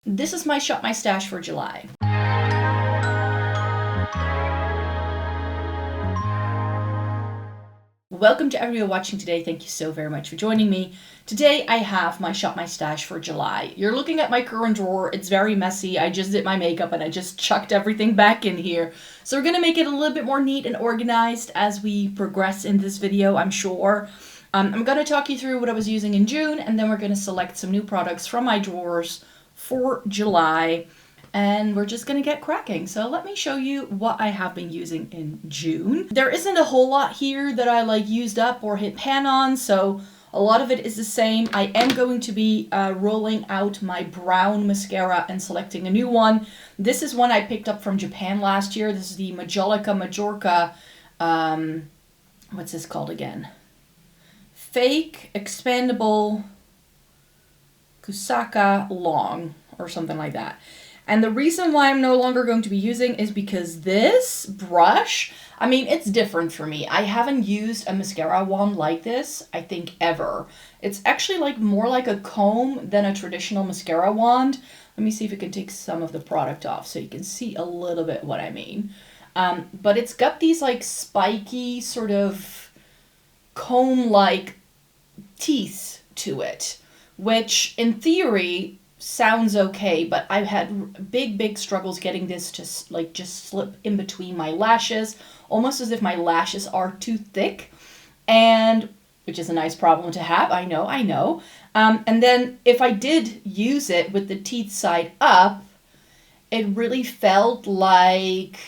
this is my Shop My Stash for July. Welcome to everyone watching today. Thank you so very much for joining me. Today I have my Shop My Stash for July. You're looking at my current drawer. It's very messy. I just did my makeup and I just chucked everything back in here. So we're going to make it a little bit more neat and organized as we progress in this video, I'm sure. I'm going to talk you through what I was using in June, and then we're going to select some new products from my drawers for July. And we're just going to get cracking. So let me show you what I have been using in June. There isn't a whole lot here that I used up or hit pan on, so a lot of it is the same. I am going to be rolling out my brown mascara and selecting a new one. This is one I picked up from Japan last year. This is the Majorca, what's this called again? Fake Expandable Kusaka Long or something like that. And the reason why I'm no longer going to be using is because this brush, I mean, it's different for me. I haven't used a mascara wand like this, I think, ever. It's actually more like a comb than a traditional mascara wand. Let me see if I can take some of the product off so you can see a little bit what I mean. But it's got these spiky sort of comb-like teeth to it, which in theory sounds okay, but I've had big struggles getting this to just slip in between my lashes, almost as if my lashes are too thick, and which is a nice problem to have. I know. And then if I did use it with the teeth side up, it really felt like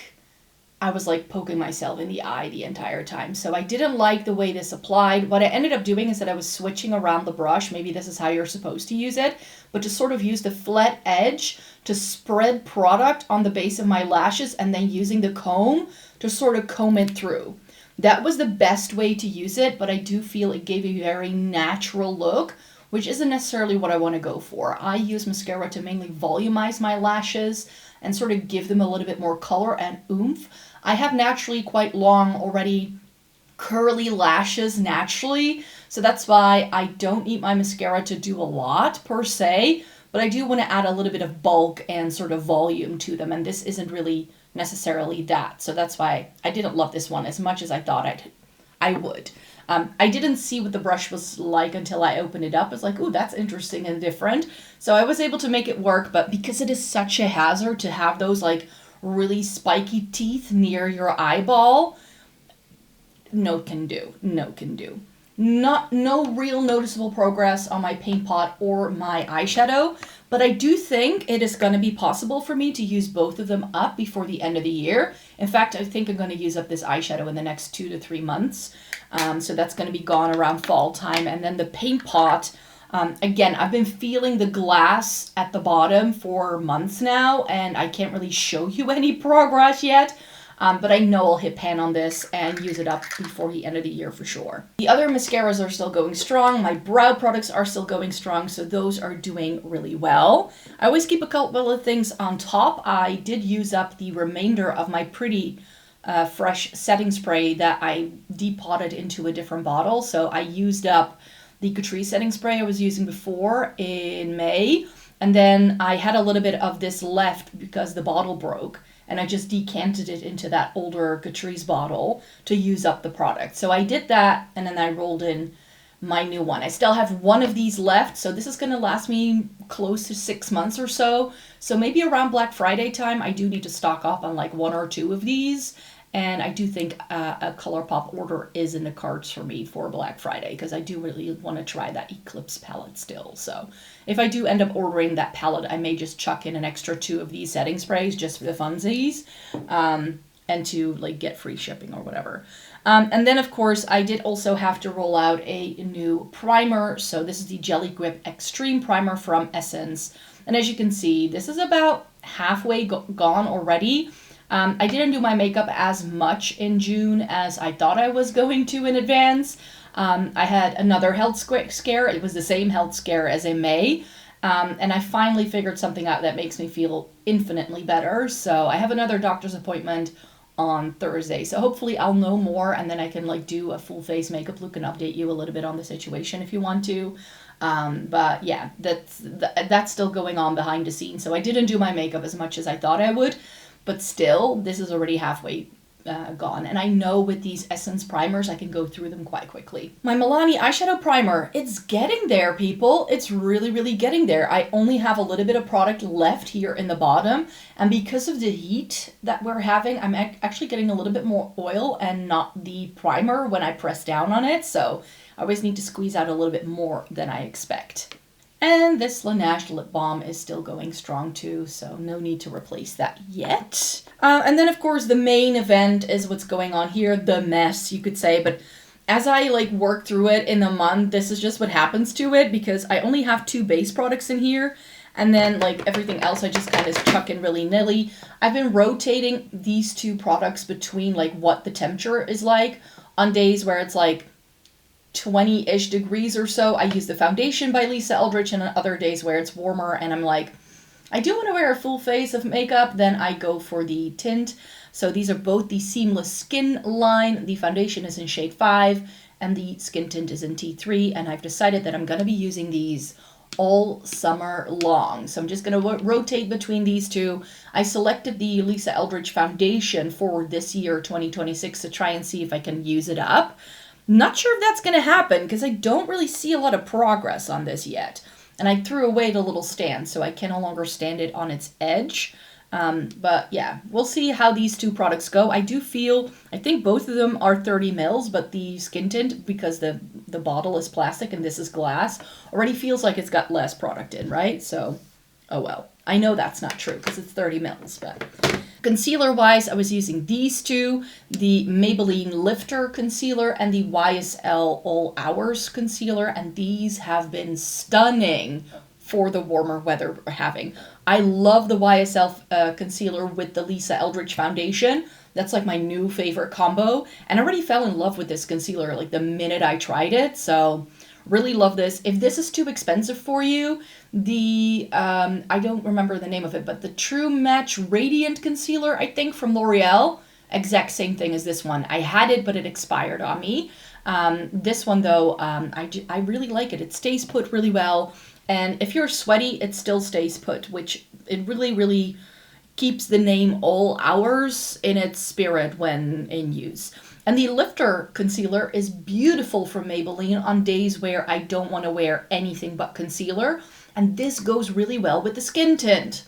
I was poking myself in the eye the entire time. So I didn't like the way this applied. What I ended up doing is that I was switching around the brush. Maybe this is how you're supposed to use it, but to sort of use the flat edge to spread product on the base of my lashes and then using the comb to sort of comb it through. That was the best way to use it, but I do feel it gave a very natural look, which isn't necessarily what I want to go for. I use mascara to mainly volumize my lashes and sort of give them a little bit more color and oomph. I have naturally quite long, already curly lashes naturally, so that's why I don't need my mascara to do a lot per se, but I do want to add a little bit of bulk and sort of volume to them, and this isn't really necessarily that. So that's why I didn't love this one as much as I thought I would. I didn't see what the brush was like until I opened it up. I was like, ooh, that's interesting and different. So I was able to make it work, but because it is such a hazard to have those really spiky teeth near your eyeball, no can do. No real noticeable progress on my paint pot or my eyeshadow, but I do think it is going to be possible for me to use both of them up before the end of the year. In fact, I think I'm going to use up this eyeshadow in the next 2 to 3 months. So that's going to be gone around fall time. And then the paint pot, again, I've been feeling the glass at the bottom for months now, and I can't really show you any progress yet. But I know I'll hit pan on this and use it up before the end of the year for sure. The other mascaras are still going strong. My brow products are still going strong, so those are doing really well. I always keep a couple of things on top. I did use up the remainder of my Pretty Fresh setting spray that I depotted into a different bottle. So I used up the Catrice setting spray I was using before in May, and then I had a little bit of this left because the bottle broke, and I just decanted it into that older Catrice bottle to use up the product. So I did that, and then I rolled in my new one. I still have one of these left, so this is going to last me close to 6 months or so. So maybe around Black Friday time, I do need to stock up on 1 or 2 of these. And I do think a ColourPop order is in the cards for me for Black Friday, because I do really want to try that Eclipse palette still. So if I do end up ordering that palette, I may just chuck in an extra 2 of these setting sprays just for the funsies, and to get free shipping or whatever. And then of course I did also have to roll out a new primer. So this is the Jelly Grip Extreme Primer from Essence. And as you can see, this is about halfway gone already. I didn't do my makeup as much in June as I thought I was going to in advance. I had another health scare. It was the same health scare as in May. And I finally figured something out that makes me feel infinitely better. So I have another doctor's appointment on Thursday. So hopefully I'll know more, and then I can do a full face makeup look and update you a little bit on the situation if you want to. But yeah, that's still going on behind the scenes. So I didn't do my makeup as much as I thought I would, but still, this is already halfway gone. And I know with these Essence primers, I can go through them quite quickly. My Milani eyeshadow primer, it's getting there, people. It's really, really getting there. I only have a little bit of product left here in the bottom. And because of the heat that we're having, I'm actually getting a little bit more oil and not the primer when I press down on it. So I always need to squeeze out a little bit more than I expect. And this Laneige lip balm is still going strong too, so no need to replace that yet. And then of course the main event is what's going on here, the mess you could say, but as I like work through it in the month, this is just what happens to it because I only have 2 base products in here. And then like everything else I just kind of chuck in willy-nilly. I've been rotating these 2 products between like what the temperature is like. On days where it's like 20-ish degrees or so, I use the foundation by Lisa Eldridge, and on other days where it's warmer and I'm like, I do want to wear a full face of makeup, then I go for the tint. So these are both the Seamless Skin line. The foundation is in shade 5 and the skin tint is in T3, and I've decided that I'm going to be using these all summer long. So I'm just going to rotate between these 2. I selected the Lisa Eldridge foundation for this year, 2026, to try and see if I can use it up. Not sure if that's going to happen because I don't really see a lot of progress on this yet. And I threw away the little stand, so I can no longer stand it on its edge. But yeah, we'll see how these 2 products go. I think both of them are 30 mils, but the skin tint, because the bottle is plastic and this is glass, already feels like it's got less product in, right? So, oh well. I know that's not true because it's 30 mils, but... Concealer-wise, I was using these 2, the Maybelline Lifter concealer and the YSL All Hours concealer, and these have been stunning for the warmer weather we're having. I love the YSL concealer with the Lisa Eldridge foundation. That's like my new favorite combo, and I already fell in love with this concealer like the minute I tried it, so... Really love this. If this is too expensive for you, the, I don't remember the name of it, but the True Match Radiant Concealer, I think, from L'Oreal, exact same thing as this one. I had it, but it expired on me. This one, though, I really like it. It stays put really well, and if you're sweaty, it still stays put, which it really, really keeps the name All Hours in its spirit when in use. And the Lifter concealer is beautiful from Maybelline on days where I don't want to wear anything but concealer. And this goes really well with the skin tint.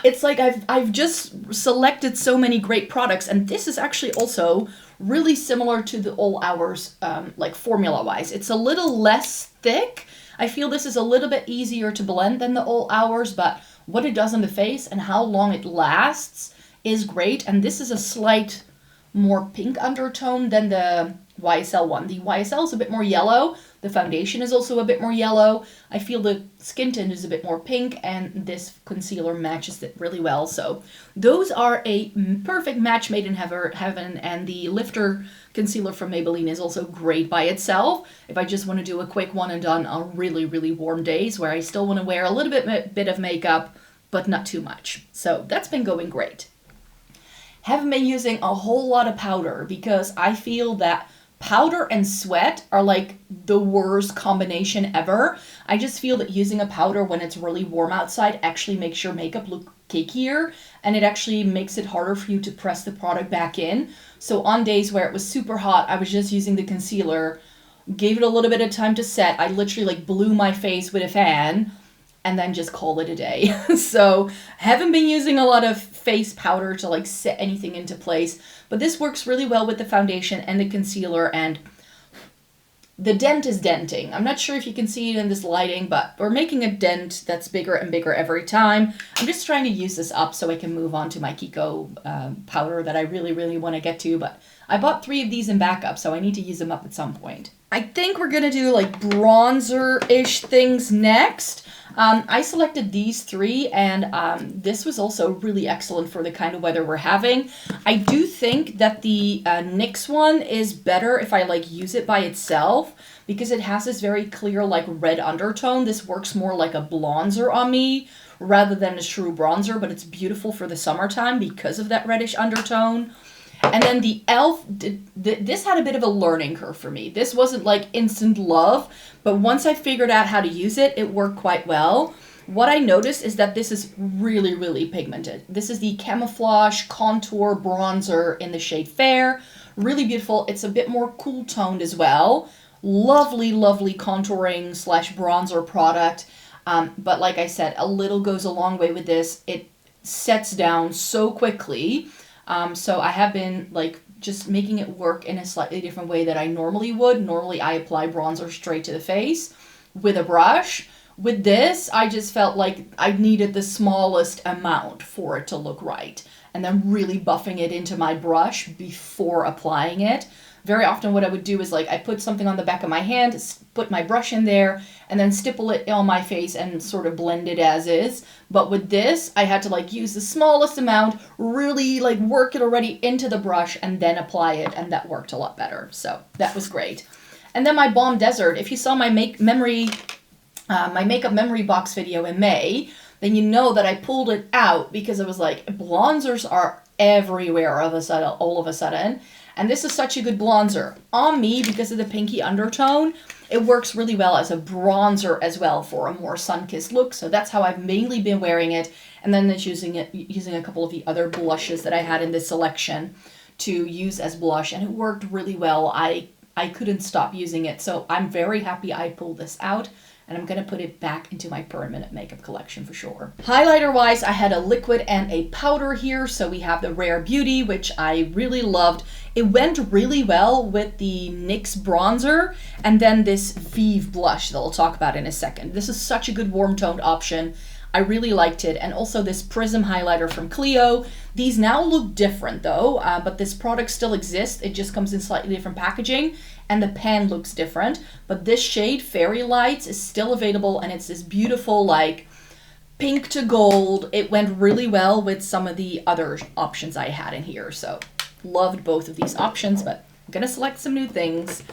It's like I've just selected so many great products, and this is actually also really similar to the All Hours, like formula-wise. It's a little less thick. I feel this is a little bit easier to blend than the All Hours, but what it does on the face and how long it lasts is great. And this is a slight more pink undertone than the YSL one. The YSL is a bit more yellow. The foundation is also a bit more yellow. I feel the skin tint is a bit more pink, and this concealer matches it really well. So those are a perfect match made in heaven, and the Lifter concealer from Maybelline is also great by itself. If I just want to do a quick one and done on really, really warm days where I still want to wear a little bit of makeup, but not too much. So that's been going great. Haven't been using a whole lot of powder because I feel that powder and sweat are like the worst combination ever. I just feel that using a powder when it's really warm outside actually makes your makeup look cakier, and it actually makes it harder for you to press the product back in. So on days where it was super hot, I was just using the concealer, gave it a little bit of time to set. I literally like blew my face with a fan and then just call it a day. So haven't been using a lot of face powder to like set anything into place, but this works really well with the foundation and the concealer, and the dent is denting. I'm not sure if you can see it in this lighting, but we're making a dent that's bigger and bigger every time. I'm just trying to use this up so I can move on to my Kiko powder that I really, really want to get to, but I bought 3 of these in backup, so I need to use them up at some point. I think we're gonna do like bronzer-ish things next. I selected these 3, and this was also really excellent for the kind of weather we're having. I do think that the NYX one is better if I like use it by itself because it has this very clear like red undertone. This works more like a bronzer on me rather than a true bronzer, but it's beautiful for the summertime because of that reddish undertone. And then the e.l.f., this had a bit of a learning curve for me. This wasn't like instant love, but once I figured out how to use it, it worked quite well. What I noticed is that this is really, really pigmented. This is the Camouflage Contour Bronzer in the shade Fair. Really beautiful. It's a bit more cool toned as well. Lovely, lovely contouring slash bronzer product. But like I said, a little goes a long way with this. It sets down so quickly. So I have been like just making it work in a slightly different way that I normally would. Normally I apply bronzer straight to the face with a brush. With this, I just felt like I needed the smallest amount for it to look right. And then really buffing it into my brush before applying it. Very often what I would do is like I put something on the back of my hand, put my brush in there, and then stipple it on my face and sort of blend it as is. But with this, I had to like use the smallest amount, really like work it already into the brush and then apply it, and that worked a lot better. So that was great. And then my Balm Desert, if you saw my my makeup memory box video in May, then you know that I pulled it out because I was like, bronzers are everywhere all of a sudden. And this is such a good bronzer. On me, because of the pinky undertone, it works really well as a bronzer as well for a more sun-kissed look. So that's how I've mainly been wearing it. And then just using a couple of the other blushes that I had in this selection to use as blush. And it worked really well. I couldn't stop using it. So I'm very happy I pulled this out. And I'm going to put it back into my permanent makeup collection for sure. Highlighter-wise, I had a liquid and a powder here. So we have the Rare Beauty, which I really loved. It went really well with the NYX bronzer and then this Vieve blush that I'll talk about in a second. This is such a good warm-toned option. I really liked it. And also this Prism highlighter from CLIO. These now look different though, but this product still exists. It just comes in slightly different packaging and the pan looks different. But this shade, Fairy Lights, is still available and it's this beautiful like pink to gold. It went really well with some of the other options I had in here. So loved both of these options, but I'm gonna select some new things.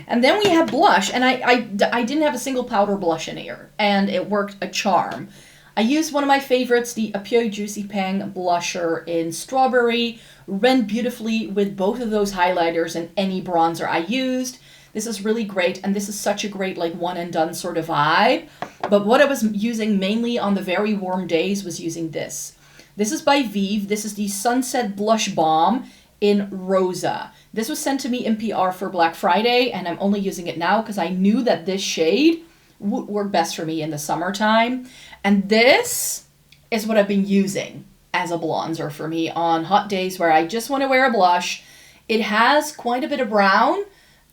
And then we have blush, and I didn't have a single powder blush in here, and it worked a charm. I used one of my favorites, the Apieu Juicy Pang blusher in Strawberry. Went beautifully with both of those highlighters and any bronzer I used. This is really great, and this is such a great like one and done sort of vibe. But what I was using mainly on the very warm days was using this. This is by Vieve. This is the Sunset Blush Balm in Rosa. This was sent to me in PR for Black Friday, and I'm only using it now because I knew that this shade would work best for me in the summertime. And this is what I've been using as a bronzer for me on hot days where I just want to wear a blush. It has quite a bit of brown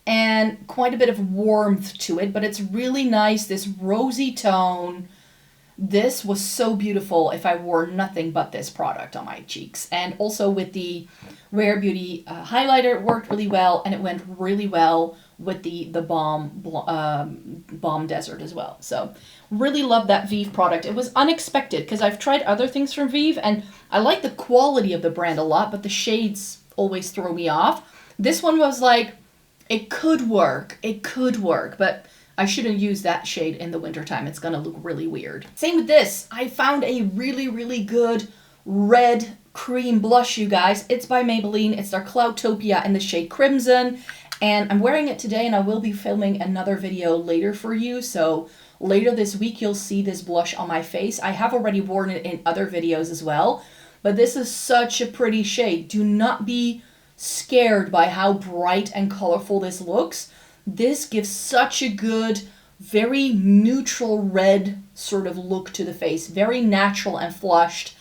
and quite a bit of warmth to it, but it's really nice, this rosy tone. This was so beautiful if I wore nothing but this product on my cheeks. And also with the Rare Beauty highlighter, it worked really well, and it went really well with the Balm Desert as well. So really love that Vieve product. It was unexpected because I've tried other things from Vieve and I like the quality of the brand a lot, but the shades always throw me off. This one was like, it could work, but I shouldn't use that shade in the wintertime. It's gonna look really weird. Same with this. I found a really, really good red cream blush, you guys. It's by Maybelline. It's their Cloudtopia in the shade Crimson. And I'm wearing it today, and I will be filming another video later for you. So later this week, you'll see this blush on my face. I have already worn it in other videos as well. But this is such a pretty shade. Do not be scared by how bright and colorful this looks. This gives such a good, very neutral red sort of look to the face. Very natural and flushed.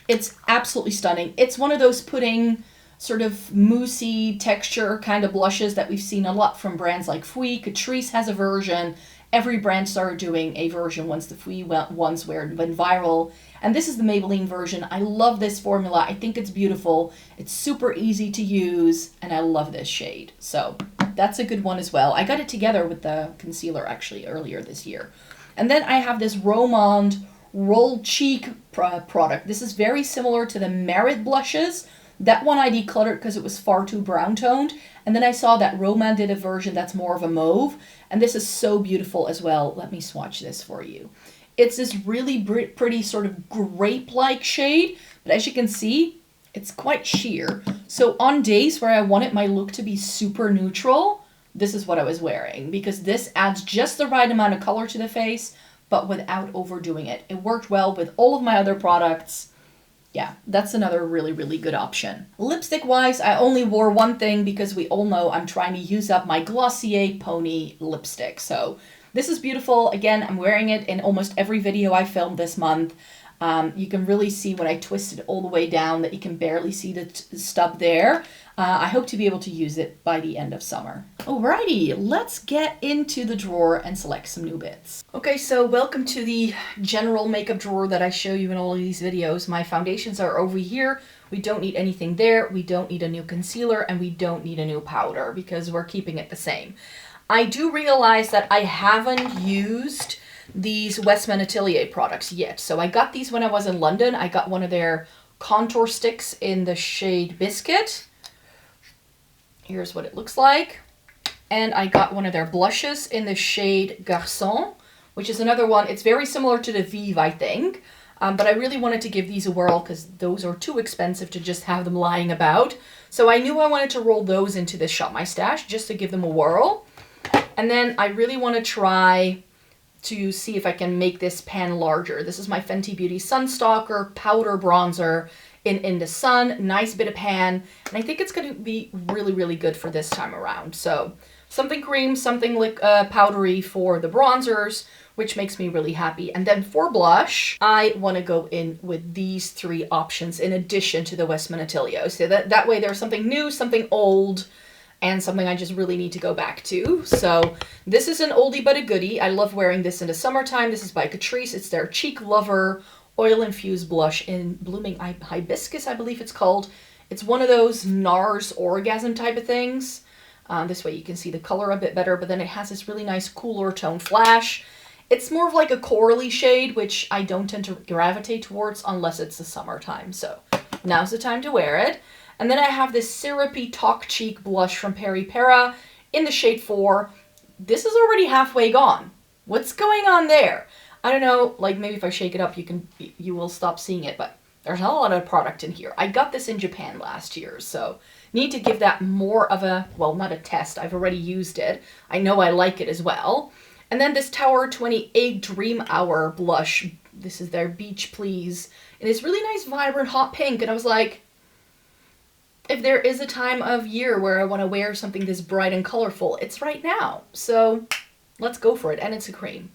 It's absolutely stunning. It's one of those putting sort of moussey texture kind of blushes that we've seen a lot from brands like Fui. Catrice has a version. Every brand started doing a version once the Fui ones went viral. And this is the Maybelline version. I love this formula. I think it's beautiful. It's super easy to use, and I love this shade. So that's a good one as well. I got it together with the concealer actually earlier this year. And then I have this Romand Roll Cheek product. This is very similar to the Merit blushes. That one I decluttered because it was far too brown toned. And then I saw that Romand did a version that's more of a mauve. And this is so beautiful as well. Let me swatch this for you. It's this really pretty sort of grape-like shade. But as you can see, It's quite sheer. So on days where I wanted my look to be super neutral, this is what I was wearing, because this adds just the right amount of color to the face, but without overdoing it. It worked well with all of my other products. Yeah, that's another really, really good option. Lipstick wise, I only wore one thing because we all know I'm trying to use up my Glossier Pony lipstick. So this is beautiful. Again, I'm wearing it in almost every video I filmed this month. You can really see when I twist it all the way down that you can barely see the stub there. I hope to be able to use it by the end of summer. Alrighty, let's get into the drawer and select some new bits. Okay, so welcome to the general makeup drawer that I show you in all of these videos. My foundations are over here. We don't need anything there. We don't need a new concealer, and we don't need a new powder because we're keeping it the same. I do realize that I haven't used these Westman Atelier products yet. So I got these when I was in London. I got one of their contour sticks in the shade Biscuit. Here's what it looks like. And I got one of their blushes in the shade Garçon, which is another one. It's very similar to the Vieve, I think. But I really wanted to give these a whirl because those are too expensive to just have them lying about. So I knew I wanted to roll those into this Shop My Stash just to give them a whirl. And then I really want to try to see if I can make this pan larger. This is my Fenty Beauty Sunstalker Powder Bronzer in the sun. Nice bit of pan. And I think it's going to be really, really good for this time around. So something cream, something like powdery for the bronzers, which makes me really happy. And then for blush, I want to go in with these three options in addition to the Westman Atelier. So that way there's something new, something old, and something I just really need to go back to. So this is an oldie but a goodie. I love wearing this in the summertime. This is by Catrice. It's their Cheek Lover Oil Infused Blush in Blooming Hibiscus, I believe it's called. It's one of those NARS orgasm type of things. This way you can see the color a bit better, but then it has this really nice cooler tone flash. It's more of like a corally shade, which I don't tend to gravitate towards unless it's the summertime. So now's the time to wear it. And then I have this syrupy Talk Cheek blush from Peri Para in the shade 4. This is already halfway gone. What's going on there? I don't know, like maybe if I shake it up you will stop seeing it, but there's not a lot of product in here. I got this in Japan last year, so need to give that more of a, well, not a test. I've already used it. I know I like it as well. And then this Tower 28 Dream Hour blush. This is their Beach Please. And it's really nice, vibrant, hot pink. And I was like, if there is a time of year where I want to wear something this bright and colorful, it's right now. So let's go for it. And it's a cream.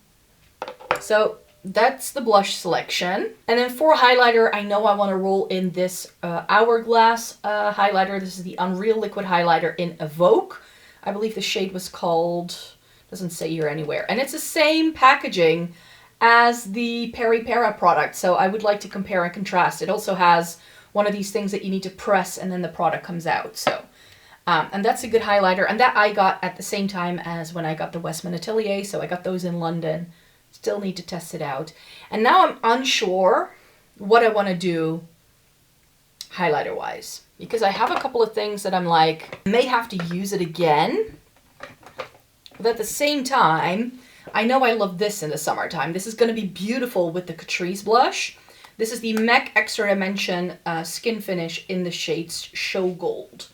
So that's the blush selection. And then for highlighter, I know I want to roll in this Hourglass highlighter. This is the Unreal Liquid Highlighter in Evoke. I believe the shade was called, doesn't say here anywhere. And it's the same packaging as the Peri Para product. So I would like to compare and contrast. It also has one of these things that you need to press and then the product comes out. So, and that's a good highlighter. And that I got at the same time as when I got the Westman Atelier. So I got those in London. Still need to test it out. And now I'm unsure what I want to do highlighter wise. Because I have a couple of things that I'm like, I may have to use it again. But at the same time, I know I love this in the summertime. This is going to be beautiful with the Catrice blush. This is the MAC Extra Dimension Skin Finish in the shades Show Gold.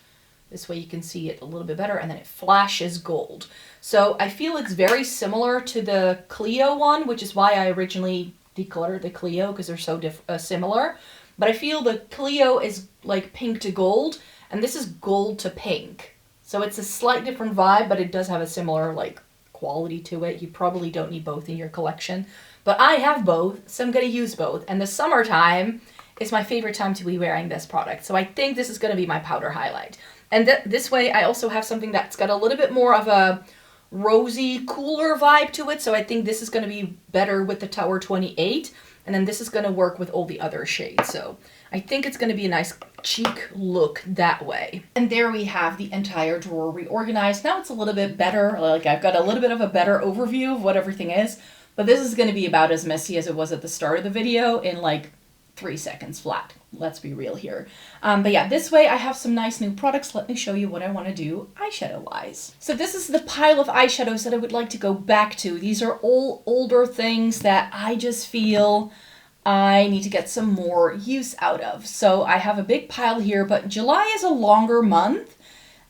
This way you can see it a little bit better, and then it flashes gold. So I feel it's very similar to the CLIO one, which is why I originally decluttered the CLIO, because they're so similar. But I feel the CLIO is like pink to gold, and this is gold to pink. So it's a slight different vibe, but it does have a similar like quality to it. You probably don't need both in your collection. But I have both, so I'm going to use both. And the summertime is my favorite time to be wearing this product. So I think this is going to be my powder highlight. And this way I also have something that's got a little bit more of a rosy, cooler vibe to it. So I think this is going to be better with the Tower 28. And then this is going to work with all the other shades. So I think it's going to be a nice cheek look that way. And there we have the entire drawer reorganized. Now it's a little bit better. Like I've got a little bit of a better overview of what everything is. But this is going to be about as messy as it was at the start of the video in like 3 seconds flat. Let's be real here. But yeah, this way I have some nice new products. Let me show you what I want to do eyeshadow wise. So this is the pile of eyeshadows that I would like to go back to. These are all older things that I just feel I need to get some more use out of. So I have a big pile here, but July is a longer month.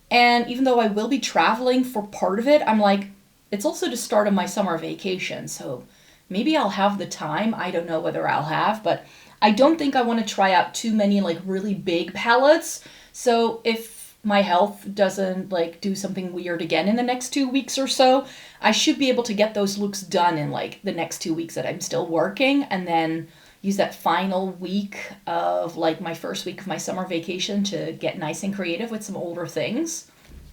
And even though I will be traveling for part of it, I'm like, it's also the start of my summer vacation. So maybe I'll have the time. I don't know whether I'll have, but I don't think I want to try out too many like really big palettes. So if my health doesn't like do something weird again in the next 2 weeks or so, I should be able to get those looks done in like the next 2 weeks that I'm still working, and then use that final week of like my first week of my summer vacation to get nice and creative with some older things.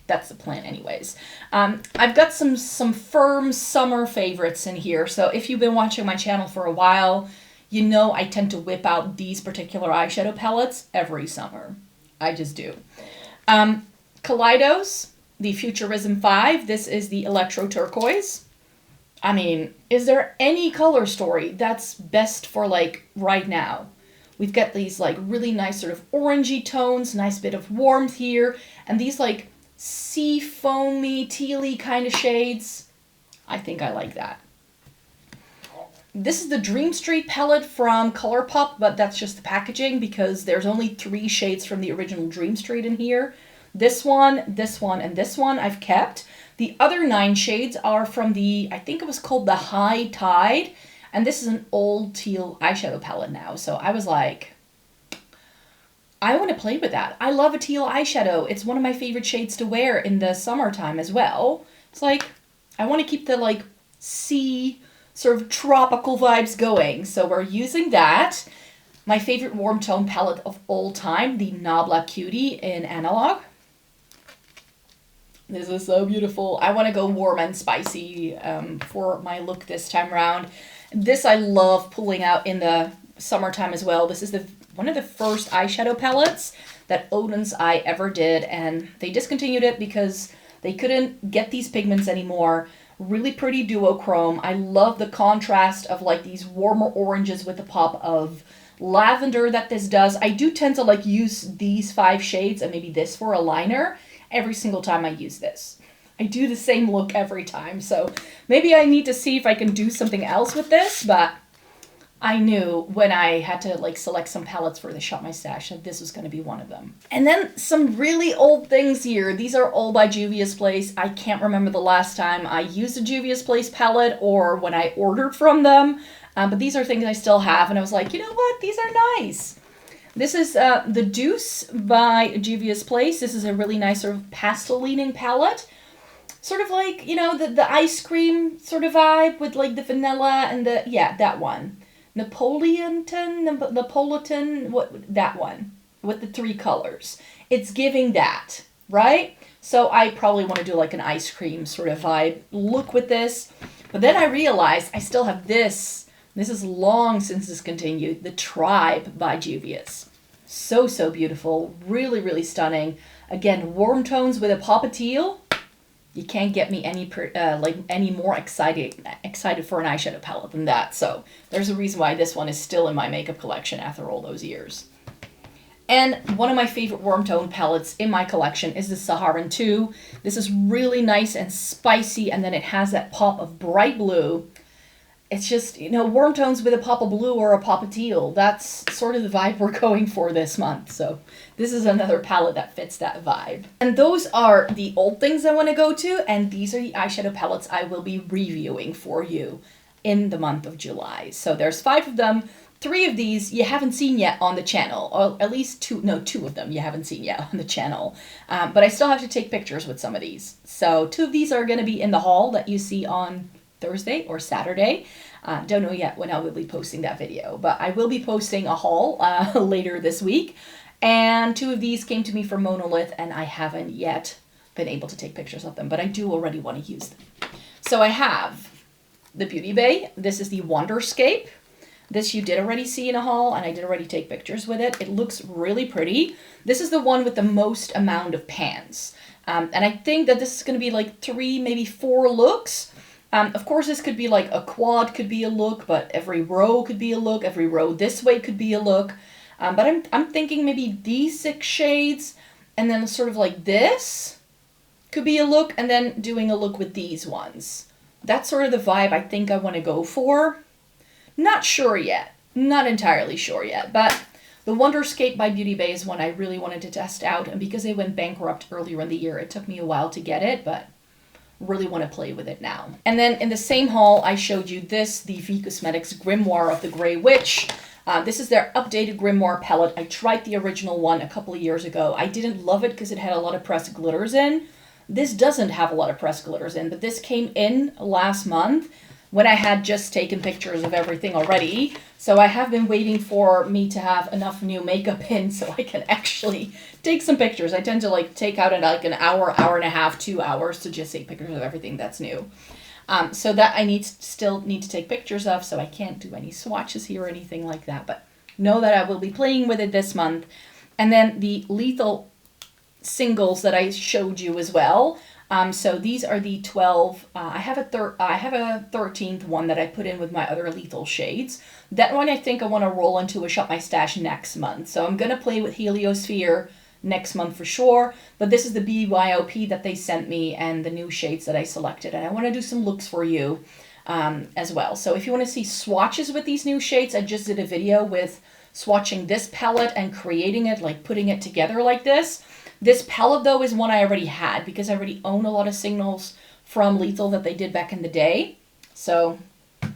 That's the plan anyways. I've got some firm summer favorites in here. So if you've been watching my channel for a while, you know I tend to whip out these particular eyeshadow palettes every summer. I just do. Kaleidos, the Futurism 5. This is the Electro Turquoise. I mean, is there any color story that's best for like right now? We've got these like really nice sort of orangey tones, nice bit of warmth here, and these like sea foamy, tealy kind of shades. I think I like that. This is the Dream Street palette from ColourPop, but that's just the packaging because there's only 3 shades from the original Dream Street in here. This one, and this one I've kept. The other 9 shades are from the, I think it was called the High Tide, and this is an old teal eyeshadow palette now. So I was like, I want to play with that. I love a teal eyeshadow. It's one of my favorite shades to wear in the summertime as well. It's like, I want to keep the like sea sort of tropical vibes going. So we're using that. My favorite warm tone palette of all time, the Nabla Cutie in Analog. This is so beautiful. I want to go warm and spicy for my look this time around. This I love pulling out in the summertime as well. This is one of the first eyeshadow palettes that Odin's Eye ever did, and they discontinued it because they couldn't get these pigments anymore. Really pretty duochrome. I love the contrast of like these warmer oranges with the pop of lavender that this does. I do tend to like use these 5 shades and maybe this for a liner every single time I use this. I do the same look every time, so maybe I need to see if I can do something else with this, but I knew when I had to like select some palettes for the Shop My Stash that this was going to be one of them. And then some really old things here. These are all by Juvia's Place. I can't remember the last time I used a Juvia's Place palette or when I ordered from them, but these are things I still have, and I was like, you know what, these are nice. This is the Deuce by Juvia's Place. This is a really nice sort of pastel-leaning palette. Sort of like, you know, the ice cream sort of vibe with like the vanilla and the, yeah, that one. Napolitan, what, that one with the 3 colors. It's giving that, right? So I probably want to do like an ice cream sort of vibe look with this. But then I realized I still have this. This is long since discontinued. The Tribe by Juvia's. So, so beautiful. Really, really stunning. Again, warm tones with a pop of teal. You can't get me any more excited for an eyeshadow palette than that. So there's a reason why this one is still in my makeup collection after all those years. And one of my favorite warm tone palettes in my collection is the Saharan 2. This is really nice and spicy, and then it has that pop of bright blue. It's just, you know, warm tones with a pop of blue or a pop of teal. That's sort of the vibe we're going for this month. So this is another palette that fits that vibe. And those are the old things I want to go to. And these are the eyeshadow palettes I will be reviewing for you in the month of July. So there's 5 of them. 3 of these you haven't seen yet on the channel. Or at least 2 of them you haven't seen yet on the channel. But I still have to take pictures with some of these. So 2 of these are going to be in the haul that you see on Thursday or Saturday. Don't know yet when I will be posting that video, but I will be posting a haul later this week. And 2 of these came to me from MONOLITH, and I haven't yet been able to take pictures of them, but I do already want to use them. So I have the Beauty Bay. This is the Wonderscape. This you did already see in a haul, and I did already take pictures with it. It looks really pretty. This is the one with the most amount of pans. And I think that this is going to be like 3, maybe 4 looks. Of course, this could be like a quad could be a look, but every row could be a look. Every row this way could be a look. But I'm thinking maybe these 6 shades, and then sort of like this could be a look, and then doing a look with these ones. That's sort of the vibe I think I want to go for. Not sure yet. Not entirely sure yet, but the Wonderscape by Beauty Bay is one I really wanted to test out, and because they went bankrupt earlier in the year, it took me a while to get it, but really want to play with it now. And then in the same haul, I showed you this, the Vieve Cosmetics Grimoire of the Grey Witch. This is their updated Grimoire palette. I tried the original one a couple of years ago. I didn't love it because it had a lot of pressed glitters in. This doesn't have a lot of pressed glitters in, but this came in last month when I had just taken pictures of everything already. So I have been waiting for me to have enough new makeup in so I can actually take some pictures. I tend to like take out like an hour, hour and a half, 2 hours to just take pictures of everything that's new. So that I still need to take pictures of, so I can't do any swatches here or anything like that. But know that I will be playing with it this month. And then the Lethal singles that I showed you as well. So these are the 12. I have a 13th one that I put in with my other Lethal shades. That one I think I want to roll into a Shop My Stash next month. So I'm going to play with Heliosphere next month for sure, but this is the BYOP that they sent me and the new shades that I selected, and I want to do some looks for you as well. So if you want to see swatches with these new shades, I just did a video with swatching this palette and creating it, like putting it together like this. This palette though is one I already had because I already own a lot of signals from Lethal that they did back in the day, so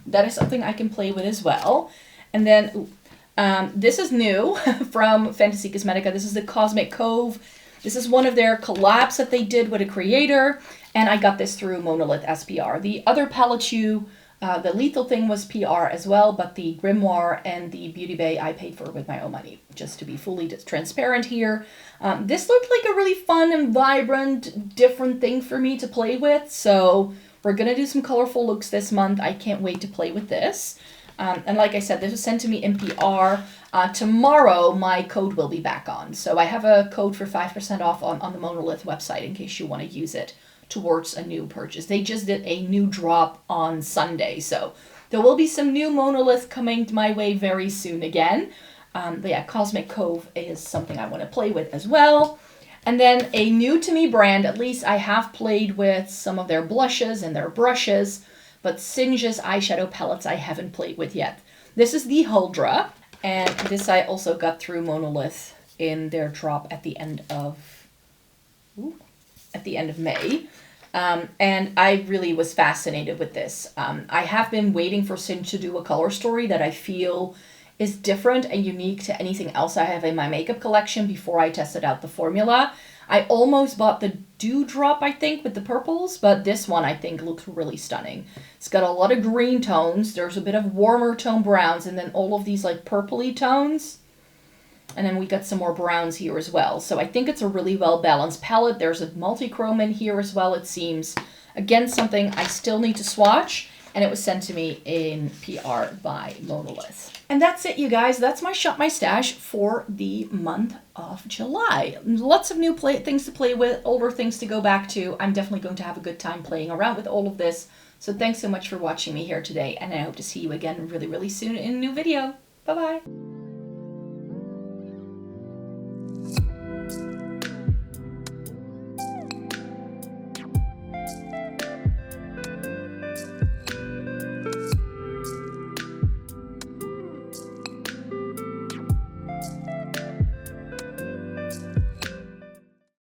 that is something I can play with as well. And then this is new from Fantasy Cosmetica. This is the Cosmic Cove. This is one of their collabs that they did with a creator, and I got this through Monolith SPR. The other palette the Lethal thing was PR as well, but the Grimoire and the Beauty Bay I paid for with my own money, just to be fully transparent here. This looked like a really fun and vibrant, different thing for me to play with, so we're going to do some colorful looks this month. I can't wait to play with this. And like I said, this was sent to me in PR. Tomorrow, my code will be back on. So I have a code for 5% off on the Monolith website in case you want to use it towards a new purchase. They just did a new drop on Sunday. So there will be some new Monolith coming my way very soon again. But yeah, Cosmic Cove is something I want to play with as well. And then a new to me brand, at least I have played with some of their blushes and their brushes, but Singe's eyeshadow palettes I haven't played with yet. This is the Huldra, and this I also got through Monolith in their drop at the end of May. And I really was fascinated with this. I have been waiting for Singe to do a color story that I feel is different and unique to anything else I have in my makeup collection before I tested out the formula. I almost bought the Dewdrop, I think, with the purples, but this one I think looks really stunning. It's got a lot of green tones. There's a bit of warmer tone browns, and then all of these like purpley tones. And then we got some more browns here as well. So I think it's a really well-balanced palette. There's a multi-chrome in here as well, it seems. Again, something I still need to swatch, and it was sent to me in PR by Monolith. And that's it, you guys. That's my Shop My Stash for the month of July. Lots of new things to play with, older things to go back to. I'm definitely going to have a good time playing around with all of this. So thanks so much for watching me here today, and I hope to see you again really, really soon in a new video. Bye-bye.